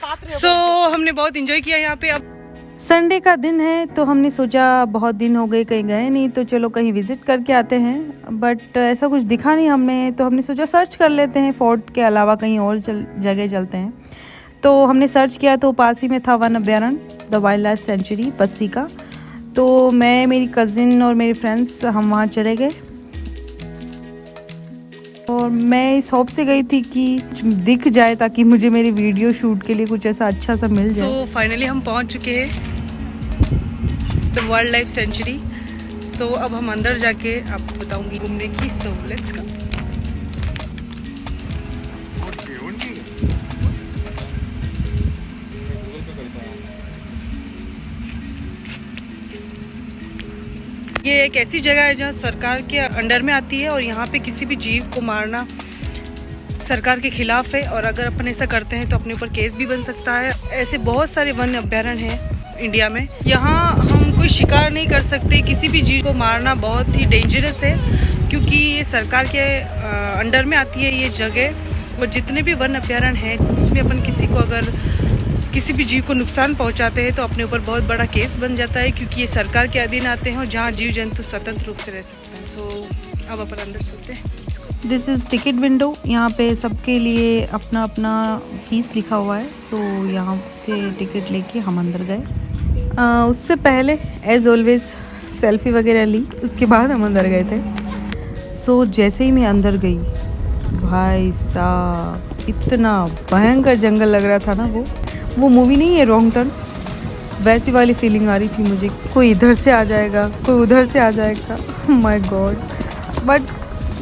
हमने बहुत इंजॉय किया यहाँ पे। अब संडे का दिन है तो हमने सोचा बहुत दिन हो गए कहीं गए नहीं, तो चलो कहीं विजिट करके आते हैं। बट ऐसा कुछ दिखा नहीं हमें, तो हमने सोचा सर्च कर लेते हैं, फोर्ट के अलावा कहीं और जगह चलते हैं। तो हमने सर्च किया तो पास ही में था वन अभ्यारण्य, द वाइल्ड लाइफ सेंचुरी पस्सी का। तो मैं, मेरी कज़िन और मेरे फ्रेंड्स हम वहाँ चले गए, और मैं इस होप से गई थी कि कुछ दिख जाए ताकि मुझे मेरी वीडियो शूट के लिए कुछ ऐसा अच्छा सा मिल जाए। सो फाइनली हम पहुँच चुके हैं द वाइल्ड लाइफ सेंचुरी। सो अब हम अंदर जाके आपको बताऊंगी घूमने की। सो लेट्स गो। ये एक ऐसी जगह है जहाँ सरकार के अंडर में आती है, और यहाँ पे किसी भी जीव को मारना सरकार के खिलाफ है, और अगर अपन ऐसा करते हैं तो अपने ऊपर केस भी बन सकता है। ऐसे बहुत सारे वन अभ्यारण्य हैं इंडिया में। यहाँ हम कोई शिकार नहीं कर सकते, किसी भी जीव को मारना बहुत ही डेंजरस है, क्योंकि ये सरकार के अंडर में आती है ये जगह। और जितने भी वन अभ्यारण्य हैं उसमें अपन किसी को अगर किसी भी जीव को नुकसान पहुंचाते हैं तो अपने ऊपर बहुत बड़ा केस बन जाता है, क्योंकि ये सरकार के अधीन आते हैं और जहाँ जीव जंतु स्वतंत्र रूप से रह सकते हैं। सो अब अपन अंदर चलते हैं। This is ticket window. यहाँ पे सबके लिए अपना अपना फीस लिखा हुआ है। सो यहाँ से टिकट लेके हम अंदर गए। उससे पहले एज ऑलवेज सेल्फी वगैरह ली, उसके बाद हम अंदर गए थे। सो जैसे ही मैं अंदर गई, भाई साहब इतना भयंकर जंगल लग रहा था ना। वो मूवी नहीं है रॉन्ग टर्न, वैसी वाली फीलिंग आ रही थी मुझे। कोई इधर से आ जाएगा, कोई उधर से आ जाएगा, माय गॉड। बट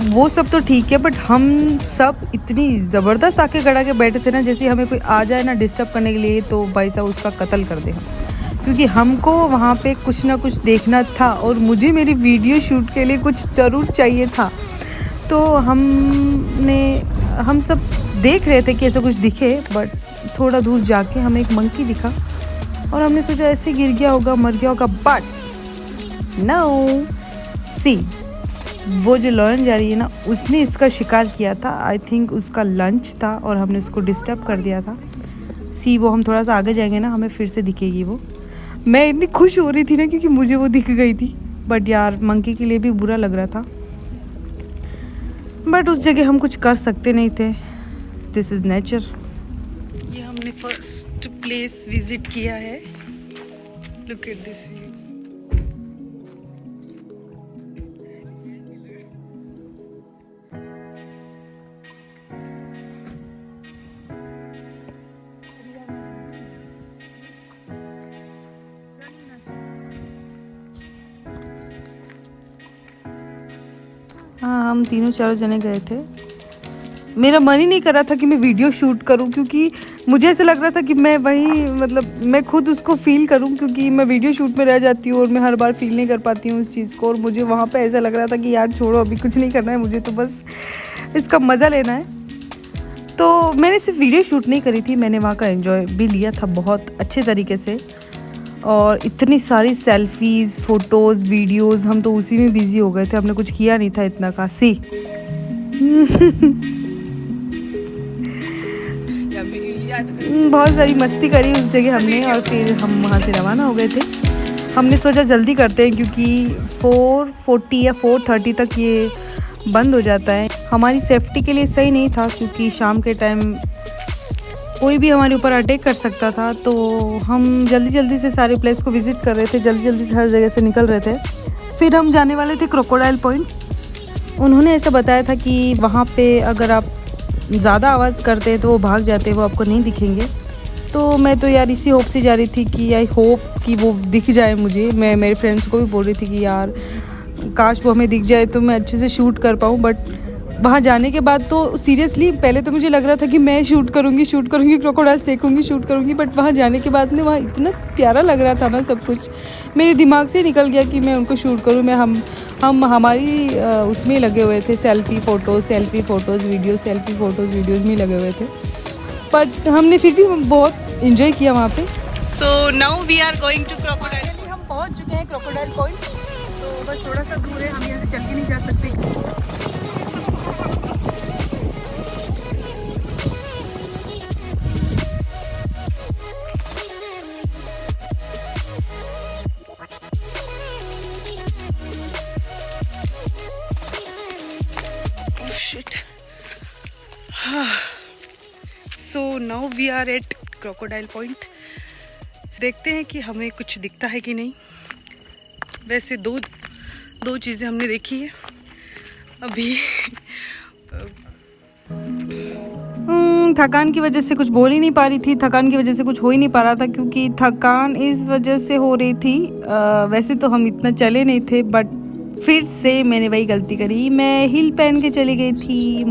वो सब तो ठीक है, बट हम सब इतनी ज़बरदस्त आके गड़ा के बैठे थे ना, जैसे हमें कोई आ जाए ना डिस्टर्ब करने के लिए तो भाई साहब उसका कत्ल कर दे हम। क्योंकि हमको वहाँ पे कुछ ना कुछ देखना था, और मुझे मेरी वीडियो शूट के लिए कुछ ज़रूर चाहिए था। तो हम सब देख रहे थे कि ऐसा कुछ दिखे, बट थोड़ा दूर जाके हमें एक मंकी दिखा, और हमने सोचा ऐसे गिर गया होगा, मर गया होगा। बट नो, सी वो जो लॉयन जा रही है ना, उसने इसका शिकार किया था। आई थिंक उसका लंच था और हमने उसको डिस्टर्ब कर दिया था। सी वो हम थोड़ा सा आगे जाएंगे ना, हमें फिर से दिखेगी वो। मैं इतनी खुश हो रही थी ना क्योंकि मुझे वो दिख गई थी, बट यार मंकी के लिए भी बुरा लग रहा था। बट उस जगह हम कुछ कर सकते नहीं थे। This is nature. ये हमने फर्स्ट प्लेस विजिट किया है। Look at this view. हाँ, हम तीनों चारों जने गए थे। मेरा मन ही नहीं कर रहा था कि मैं वीडियो शूट करूं, क्योंकि मुझे ऐसा लग रहा था कि मैं वहीं, मतलब मैं खुद उसको फील करूं, क्योंकि मैं वीडियो शूट में रह जाती हूँ और मैं हर बार फील नहीं कर पाती हूँ उस चीज़ को। और मुझे वहाँ पे ऐसा लग रहा था कि यार छोड़ो, अभी कुछ नहीं करना है मुझे, तो बस इसका मज़ा लेना है। तो मैंने सिर्फ वीडियो शूट नहीं करी थी, मैंने वहाँ का एंजॉय भी लिया था बहुत अच्छे तरीके से। और इतनी सारी सेल्फीज़, फ़ोटोज़, वीडियोज़, हम तो उसी में बिज़ी हो गए थे, हमने कुछ किया नहीं था इतना का। सी बहुत सारी मस्ती करी उस जगह हमने, और फिर हम वहाँ से रवाना हो गए थे। हमने सोचा जल्दी करते हैं, क्योंकि 4:40 या 4:30 तक ये बंद हो जाता है। हमारी सेफ्टी के लिए सही नहीं था, क्योंकि शाम के टाइम कोई भी हमारे ऊपर अटैक कर सकता था। तो हम जल्दी जल्दी से सारे प्लेस को विज़िट कर रहे थे, जल्दी जल्दी से हर जगह से निकल रहे थे। फिर हम जाने वाले थे क्रोकोडाइल पॉइंट। उन्होंने ऐसा बताया था कि वहाँ पे अगर आप ज़्यादा आवाज़ करते हैं तो वो भाग जाते हैं, वो आपको नहीं दिखेंगे। तो मैं तो यार इसी होप से जा रही थी कि आई होप कि वो दिख जाए मुझे। मैं मेरे फ्रेंड्स को भी बोल रही थी कि यार काश वो हमें दिख जाए तो मैं अच्छे से शूट कर पाऊँ। बट वहाँ जाने के बाद तो सीरियसली पहले तो मुझे लग रहा था कि मैं शूट करूँगी क्रोकोडाइल्स देखूँगी, शूट करूँगी। बट वहाँ जाने के बाद में वहाँ इतना प्यारा लग रहा था ना, सब कुछ मेरे दिमाग से निकल गया कि मैं उनको शूट करूँ। हम हमारी उसमें ही लगे हुए थे, सेल्फ़ी फ़ोटोज़ वीडियोज़ में लगे हुए थे। बट हमने फिर भी बहुत इंजॉय किया वहाँ पे। So now we are going to crocodile. हम पहुँच चुके हैं क्रोकोडाइल पॉइंट। तो बस थोड़ा सा दूर है, हम यहाँ से चल के नहीं जा सकते। Now we are at crocodile point. देखते हैं कि हमें कुछ दिखता है कि नहीं। वैसे दो चीज़ें हमने देखी है अभी। थकान की वजह से कुछ बोल ही नहीं पा रही थी, थकान की वजह से कुछ हो ही नहीं पा रहा था, क्योंकि थकान इस वजह से हो रही थी। वैसे तो हम इतना चले नहीं थे, बट फिर से मैंने वही गलती करी। मैं हील पहन के चली गई थी।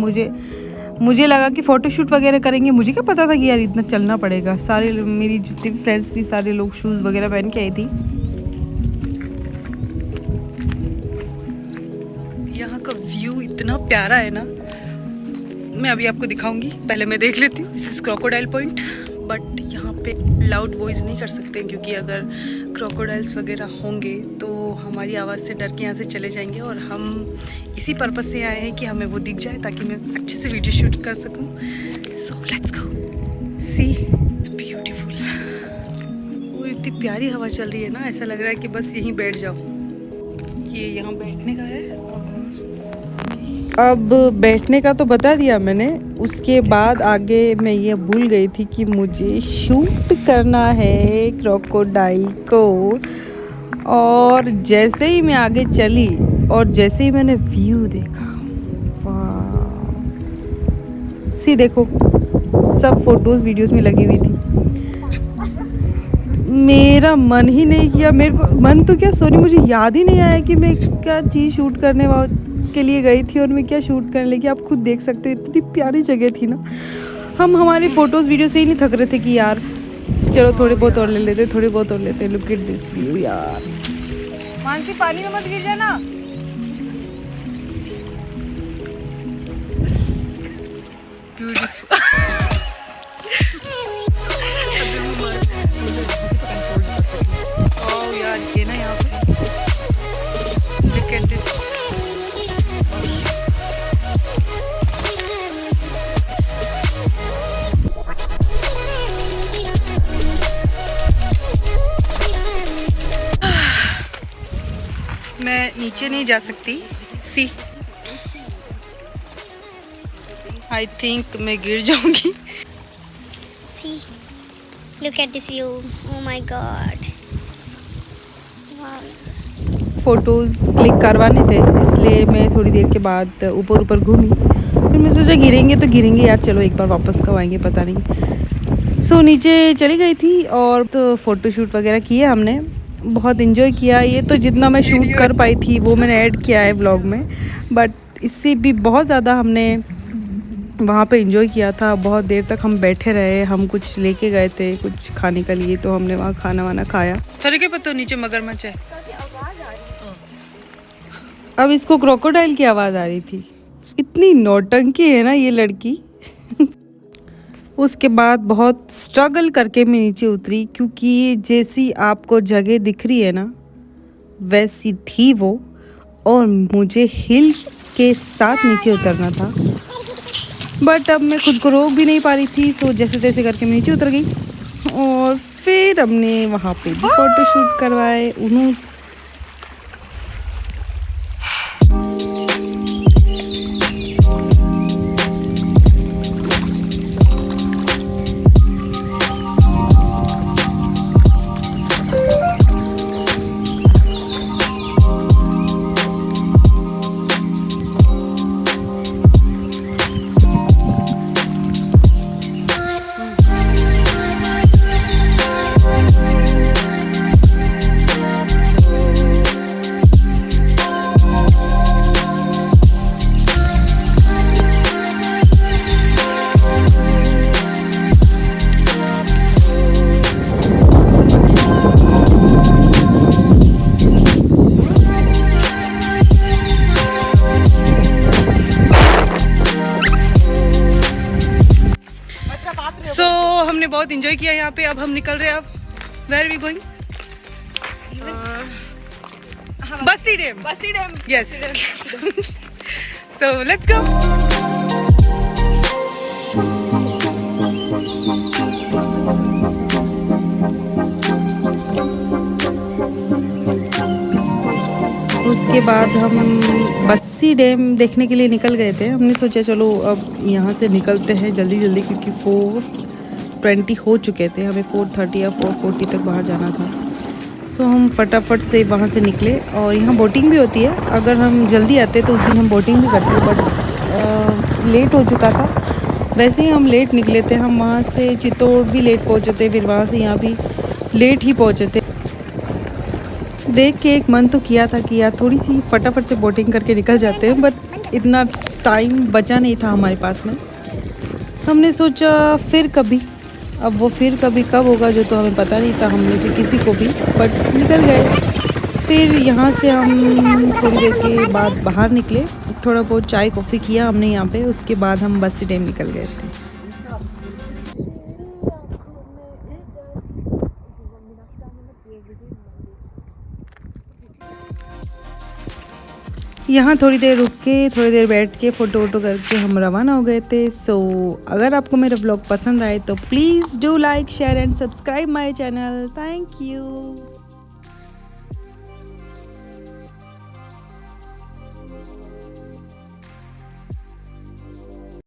मुझे लगा कि फ़ोटोशूट वगैरह करेंगे। मुझे क्या पता था कि यार इतना चलना पड़ेगा। सारे मेरी जितनी भी फ्रेंड्स थी, सारे लोग शूज़ वगैरह पहन के आई थी। यहाँ का व्यू इतना प्यारा है ना, मैं अभी आपको दिखाऊंगी। पहले मैं देख लेती हूँ। This is crocodile point, but यहाँ पे लाउड वॉइस नहीं कर सकते, क्योंकि अगर क्रोकोडाइल्स वगैरह होंगे तो हमारी आवाज़ से डर के यहाँ से चले जाएंगे। और हम इसी पर्पज़ से आए हैं कि हमें वो दिख जाए, ताकि मैं अच्छे से वीडियो शूट कर सकूँ। So let's go see, it's beautiful. और इतनी प्यारी हवा चल रही है ना, ऐसा लग रहा है कि बस यहीं बैठ जाओ। ये यहाँ बैठने का है। अब बैठने का तो बता दिया मैंने, उसके बाद आगे मैं ये भूल गई थी कि मुझे शूट करना है क्रोकोडाइल को। और जैसे ही मैं आगे चली और जैसे ही मैंने व्यू देखा, वाह, सी देखो, सब फोटोज़ वीडियोस में लगी हुई थी। मेरा मन ही नहीं किया, मेरे को मन तो क्या, सॉरी, मुझे याद ही नहीं आया कि मैं क्या चीज़ शूट करने के लिए गई थी और मैं क्या शूट करने लगी। आप खुद देख सकते हो, इतनी प्यारी जगह थी ना। हम हमारे फ़ोटोज़ वीडियो से ही नहीं थक रहे थे कि यार चलो थोड़े बहुत और ले लेते, थोड़े बहुत और लेते। लुक एट दिस व्यू यार। मानसी, पानी में मत गिर जाना। यार ये ना यहाँ पे look at this। मैं नीचे नहीं जा सकती। सी, आई थिंक मैं गिर जाऊंगी। See, look at this view. Oh my God. Wow. Photos click करवाने थे, इसलिए मैं थोड़ी देर के बाद ऊपर घूमी। फिर मैं सोचा गिरेंगे तो गिरेंगे यार, चलो एक बार वापस कब आएंगे पता नहीं। सो नीचे चली गई थी और तो फ़ोटोशूट वगैरह किए हमने, बहुत इन्जॉय किया। ये तो जितना मैं शूट कर पाई थी वो मैंने ऐड किया है व्लॉग में, बट इससे भी बहुत ज़्यादा हमने वहाँ पे एंजॉय किया था। बहुत देर तक हम बैठे रहे। हम कुछ लेके गए थे कुछ खाने के लिए, तो हमने वहाँ खाना वाना खाया। सर के पता नीचे मगरमच्छ है। अब इसको क्रोकोडाइल की आवाज़ आ रही थी। इतनी नौटंकी है ना ये लड़की। उसके बाद बहुत स्ट्रगल करके मैं नीचे उतरी, क्योंकि जैसी आपको जगह दिख रही है ना वैसी थी वो, और मुझे हिल के साथ नीचे उतरना था। बट अब मैं खुद को रोक भी नहीं पा रही थी। सो जैसे तैसे करके मैं नीचे उतर गई और फिर हमने वहाँ पे भी फ़ोटो शूट करवाए। उन्होंने हमने बहुत एंजॉय किया यहाँ पे। अब हम निकल रहे हैं। अब where are we going? Bassi dam. Yes, so let's go. उसके बाद हम बस्सी डैम देखने के लिए निकल गए थे। हमने सोचा चलो अब यहाँ से निकलते हैं जल्दी जल्दी, क्योंकि 4:20 हो चुके थे, हमें 4:30 या 4:40 तक बाहर जाना था। सो हम फटाफट से वहाँ से निकले और यहाँ बोटिंग भी होती है। अगर हम जल्दी आते तो उस दिन हम बोटिंग भी करते, बट लेट हो चुका था। वैसे ही हम लेट निकले थे, हम वहाँ से चित्तौड़ भी लेट पहुँचे थे, फिर वहाँ से यहाँ भी लेट ही पहुँचे थे। देख के एक मन तो किया था कि यार थोड़ी सी फटाफट से बोटिंग करके निकल जाते हैं, बट इतना टाइम बचा नहीं था हमारे पास में। हमने सोचा फिर कभी, अब वो फिर कभी कब होगा जो तो हमें पता नहीं था हम में से किसी को भी, बट निकल गए। फिर यहाँ से हम थोड़ी देर के बाद बाहर निकले, थोड़ा बहुत चाय कॉफ़ी किया हमने यहाँ पे, उसके बाद हम बस स्टैंड निकल गए थे। यहाँ थोड़ी देर रुक के, थोड़ी देर बैठ के फ़ोटो वोटो करके हम रवाना हो गए थे। सो अगर आपको मेरा ब्लॉग पसंद आए तो please do like share and subscribe my channel. Thank you.